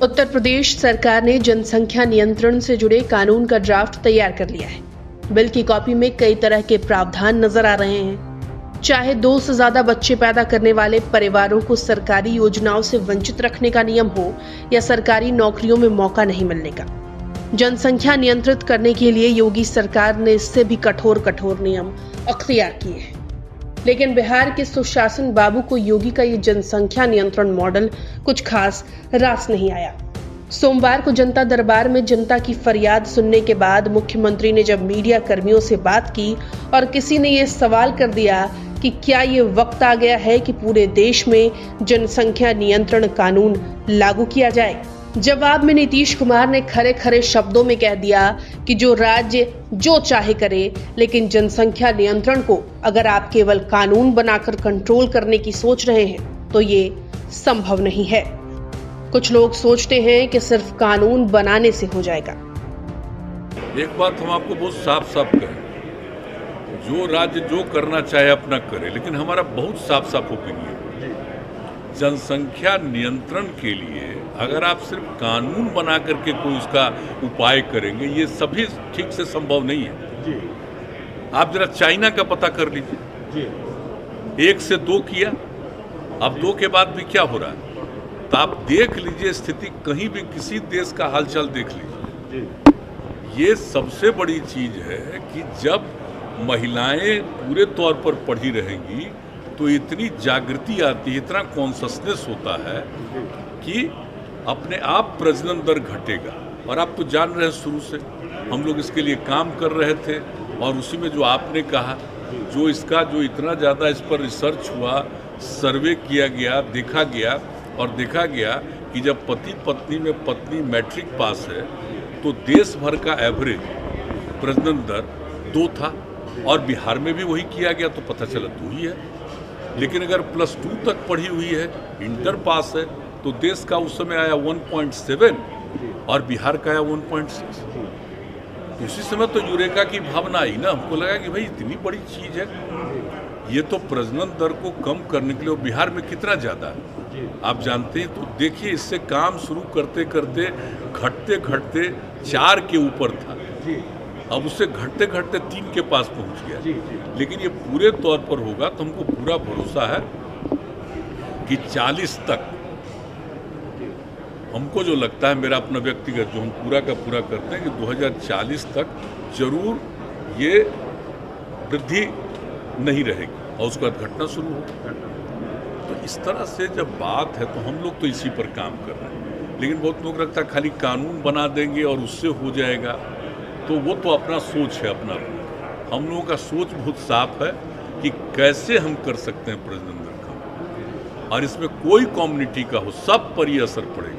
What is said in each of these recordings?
उत्तर प्रदेश सरकार ने जनसंख्या नियंत्रण से जुड़े कानून का ड्राफ्ट तैयार कर लिया है। बिल की कॉपी में कई तरह के प्रावधान नजर आ रहे हैं। चाहे 2 से ज्यादा बच्चे पैदा करने वाले परिवारों को सरकारी योजनाओं से वंचित रखने का नियम हो या सरकारी नौकरियों में मौका नहीं मिलने का। जनसंख्या नियंत्रित करने के लिए योगी सरकार ने इससे भी कठोर नियम अख्तियार किए हैं। लेकिन बिहार के सुशासन बाबू को योगी का ये जनसंख्या नियंत्रण मॉडल कुछ खास रास नहीं आया। सोमवार को जनता दरबार में जनता की फरियाद सुनने के बाद मुख्यमंत्री ने जब मीडिया कर्मियों से बात की और किसी ने ये सवाल कर दिया कि क्या ये वक्त आ गया है कि पूरे देश में जनसंख्या नियंत्रण कानून लागू किया जाए, जवाब में नीतीश कुमार ने खरे शब्दों में कह दिया कि जो राज्य जो चाहे करे, लेकिन जनसंख्या नियंत्रण को अगर आप केवल कानून बनाकर कंट्रोल करने की सोच रहे हैं तो ये संभव नहीं है। कुछ लोग सोचते हैं कि सिर्फ कानून बनाने से हो जाएगा। एक बात हम आपको बहुत साफ कहें, जो राज्य जो करना चाहे अपना करे, लेकिन हमारा बहुत साफ ओपिनियन, जनसंख्या नियंत्रण के लिए अगर आप सिर्फ कानून बना करके कोई उसका उपाय करेंगे, ये सभी ठीक से संभव नहीं है। आप जरा चाइना का पता कर लीजिए, 1 से 2 किया, अब 2 के बाद भी क्या हो रहा है, तो आप देख लीजिए स्थिति, कहीं भी किसी देश का हालचाल देख लीजिए। ये सबसे बड़ी चीज है कि जब महिलाएं पूरे तौर पर पढ़ी रहेंगी तो इतनी जागृति आती है, इतना कॉन्शसनेस होता है कि अपने आप प्रजनन दर घटेगा। और आप तो जान रहे हैं, शुरू से हम लोग इसके लिए काम कर रहे थे और उसी में जो आपने कहा, जो इसका जो इतना ज़्यादा इस पर रिसर्च हुआ, सर्वे किया गया, देखा गया कि जब पति पत्नी में पत्नी मैट्रिक पास है तो देश भर का एवरेज प्रजनन दर 2 था और बिहार में भी वही किया गया, तो पता चला 2 ही है। लेकिन अगर +2 तक पढ़ी हुई है, इंटर पास है, तो देश का उस समय आया 1.7 और बिहार का आया 1.6। तो उसी समय तो यूरेका की भावना आई ना, हमको लगा कि भाई इतनी बड़ी चीज है, ये तो प्रजनन दर को कम करने के लिए, बिहार में कितना ज़्यादा है आप जानते हैं। तो देखिए, इससे काम शुरू करते घटते 4 के ऊपर था, अब उससे घटते 3 के पास पहुंच गया। लेकिन ये पूरे तौर पर होगा तो हमको पूरा भरोसा है कि 40 तक, हमको जो लगता है, मेरा अपना व्यक्तिगत जो हम पूरा का पूरा करते हैं कि 2040 तक जरूर ये वृद्धि नहीं रहेगी और उसके बाद घटना शुरू होगी। तो इस तरह से जब बात है तो हम लोग तो इसी पर काम कर रहे हैं। लेकिन बहुत लोग लगता है खाली कानून बना देंगे और उससे हो जाएगा, तो वो तो अपना सोच है अपना। हम लोगों का सोच बहुत साफ है कि कैसे हम कर सकते हैं प्रजनन दर कम, और इसमें कोई कम्युनिटी का हो, सब पर ही असर पड़ेगा।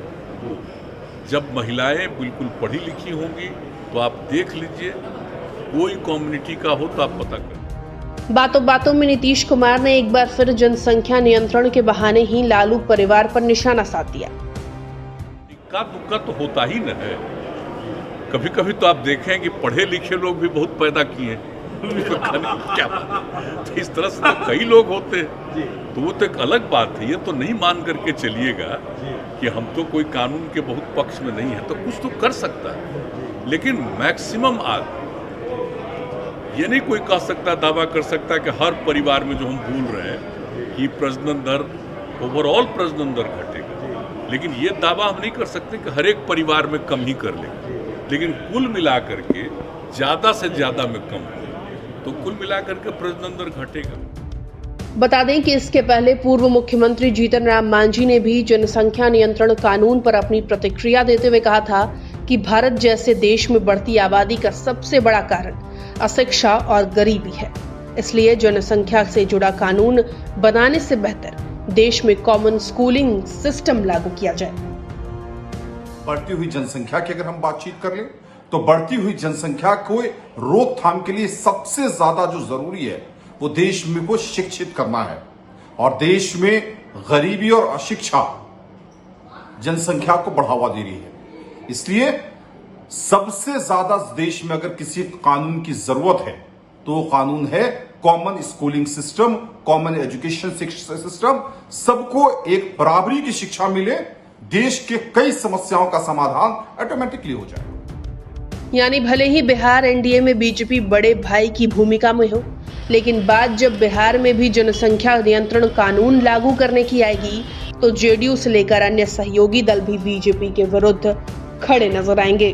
जब महिलाएं बिल्कुल पढ़ी लिखी होंगी तो आप देख लीजिए, कोई कम्युनिटी का हो तो आप पता करें। बातों में नीतीश कुमार ने एक बार फिर जनसंख्या नियंत्रण के बहाने ही लालू परिवार पर निशाना साध दिया। इक्का दुक्का तो होता ही न है, कभी तो आप देखें कि पढ़े लिखे लोग भी बहुत पैदा किए क्या बात, तो इस तरह से तो कई लोग होते हैं, तो वो तो एक अलग बात है। ये तो नहीं मान करके चलिएगा कि हम तो कोई कानून के बहुत पक्ष में नहीं है, तो कुछ तो कर सकता है, लेकिन मैक्सिमम आज ये नहीं कोई कह सकता, दावा कर सकता कि हर परिवार में जो हम बोल रहे हैं कि प्रजनन दर, ओवरऑल प्रजनन दर घटेगा, लेकिन ये दावा हम नहीं कर सकते कि हर एक परिवार में कम ही कर लेगा। लेकिन कुल मिलाकर के ज्यादा से ज्यादा में कम हो तो कुल मिलाकर के प्रजनन दर घटेगा। बता दें कि इसके पहले पूर्व मुख्यमंत्री जीतन राम मांझी ने भी जनसंख्या नियंत्रण कानून पर अपनी प्रतिक्रिया देते हुए कहा था कि भारत जैसे देश में बढ़ती आबादी का सबसे बड़ा कारण अशिक्षा और गरीबी है, इसलिए जनसंख्या से जुड़ा कानून बनाने से बेहतर देश में कॉमन स्कूलिंग सिस्टम लागू किया जाए। बढ़ती हुई जनसंख्या की अगर हम बातचीत कर लें तो बढ़ती हुई जनसंख्या को रोकथाम के लिए सबसे ज्यादा जो जरूरी है वो देश में को शिक्षित करना है, और देश में गरीबी और अशिक्षा जनसंख्या को बढ़ावा दे रही है। इसलिए सबसे ज्यादा देश में अगर किसी कानून की जरूरत है तो कानून है common schooling system, common education system, सबको एक बराबरी की शिक्षा मिले देश के कई समस्याओं का समाधान ऑटोमेटिकली हो जाएगा। यानी भले ही बिहार एनडीए में बीजेपी बड़े भाई की भूमिका में हो, लेकिन बात जब बिहार में भी जनसंख्या नियंत्रण कानून लागू करने की आएगी तो जेडीयू से लेकर अन्य सहयोगी दल भी बीजेपी के विरुद्ध खड़े नजर आएंगे।